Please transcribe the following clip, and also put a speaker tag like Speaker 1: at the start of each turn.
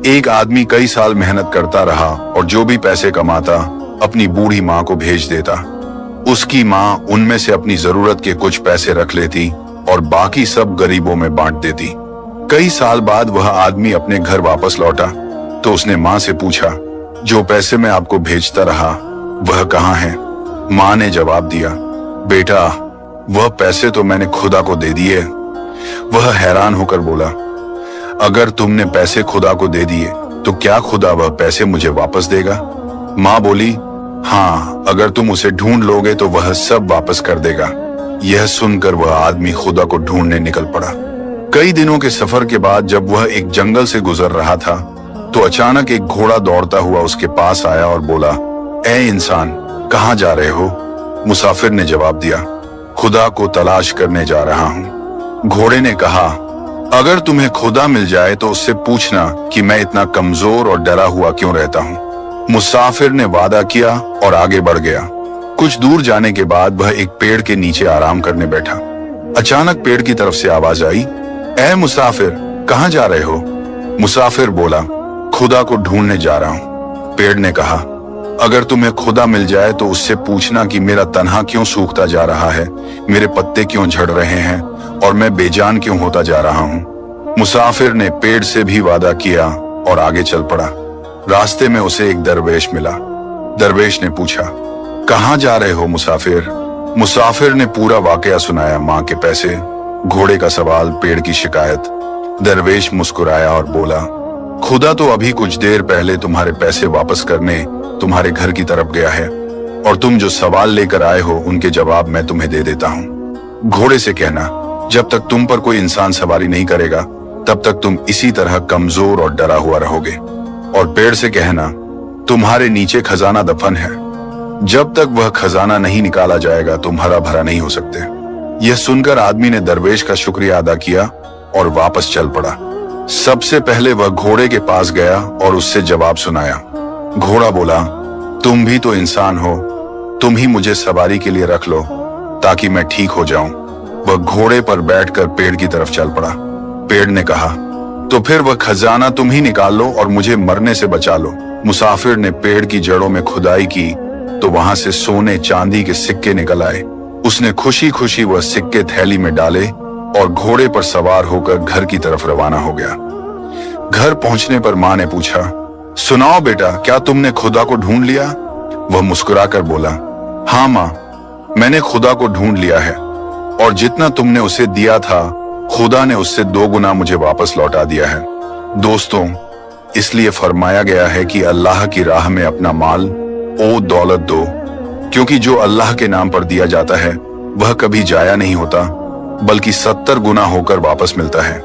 Speaker 1: एक आदमी कई साल मेहनत करता रहा और जो भी पैसे कमाता अपनी बूढ़ी माँ को भेज देता। उसकी माँ उनमें से अपनी जरूरत के कुछ पैसे रख लेती और बाकी सब गरीबों में बांट देती। कई साल बाद वह आदमी अपने घर वापस लौटा तो उसने माँ से पूछा, जो पैसे मैं आपको भेजता रहा वह कहाँ है? माँ ने जवाब दिया, बेटा वह पैसे तो मैंने खुदा को दे दिए। वह हैरान होकर बोला, अगर तुमने पैसे खुदा को दे दिए तो क्या खुदा वह पैसे मुझे वापस देगा? माँ बोली, हाँ, अगर तुम उसे ढूंढ लोगे तो वह सब वापस कर देगा। यह सुनकर वह आदमी खुदा को ढूंढने निकल पड़ा। कई दिनों के सफर के बाद जब वह एक जंगल से गुजर रहा था तो अचानक एक घोड़ा दौड़ता हुआ उसके पास आया और बोला, ए इंसान, कहाँ जा रहे हो? मुसाफिर ने जवाब दिया, खुदा को तलाश करने जा रहा हूँ। घोड़े ने कहा, अगर तुम्हें खुदा मिल जाए तो उससे पूछना कि मैं इतना कमजोर और डरा हुआ क्यों रहता हूँ। मुसाफिर ने वादा किया और आगे बढ़ गया। कुछ दूर जाने के बाद वह एक पेड़ के नीचे आराम करने बैठा। अचानक पेड़ की तरफ से आवाज आई, ए मुसाफिर, कहाँ जा रहे हो? मुसाफिर बोला, खुदा को ढूंढने जा रहा हूँ। पेड़ ने कहा, अगर तुम्हें खुदा मिल जाए तो उससे पूछना कि मेरा तन्हा क्यों सूखता जा रहा है, मेरे पत्ते क्यों झड़ रहे हैं और मैं बेजान क्यों होता जा रहा हूँ। मुसाफिर ने पेड़ से भी वादा किया और आगे चल पड़ा। रास्ते में उसे एक दरवेश मिला। दरवेश ने पूछा, कहाँ जा रहे हो मुसाफिर? मुसाफिर ने पूरा वाकया सुनाया, माँ के पैसे, घोड़े का सवाल, पेड़ की शिकायत। दरवेश मुस्कुराया और बोला, खुदा तो अभी कुछ देर पहले तुम्हारे पैसे वापस करने तुम्हारे घर की तरफ गया है और तुम जो सवाल लेकर आए हो उनके जवाब मैं तुम्हें दे देता हूँ। घोड़े से कहना, जब तक तुम पर कोई इंसान सवारी नहीं करेगा तब तक तुम इसी तरह कमजोर और डरा हुआ रहोगे। और पेड़ से कहना, तुम्हारे नीचे खजाना दफन है, जब तक वह खजाना नहीं निकाला जाएगा तुम हरा भरा नहीं हो सकते। यह सुनकर आदमी ने दरवेश का शुक्रिया अदा किया और वापस चल पड़ा। सबसे पहले वह घोड़े के पास गया और उससे जवाब सुनाया। घोड़ा बोला, तुम भी तो इंसान हो, तुम ही मुझे सवारी के लिए रख लो ताकि मैं ठीक हो जाऊं। वह घोड़े पर बैठकर पेड़ की तरफ चल पड़ा। पेड़ ने कहा, तो फिर वह खजाना तुम ही निकाल लो और मुझे मरने से बचा लो। मुसाफिर ने पेड़ की जड़ों में खुदाई की तो वहां से सोने चांदी के सिक्के निकल आए। उसने खुशी खुशी वह सिक्के थैली में डाले और घोड़े पर सवार होकर घर की तरफ रवाना हो गया। घर पहुंचने पर माँ ने पूछा, सुनाओ बेटा, क्या तुमने खुदा को ढूंढ लिया? वह मुस्कुराकर बोला, हाँ माँ, मैंने खुदा को ढूंढ लिया है और जितना तुमने उसे दिया था खुदा ने उससे 2 गुना मुझे वापस लौटा दिया है। दोस्तों, इसलिए फरमाया गया है कि अल्लाह की राह में अपना माल ओ दौलत दो, क्योंकि जो अल्लाह के नाम पर दिया जाता है वह कभी जाया नहीं होता बल्कि 70 गुना होकर वापस मिलता है।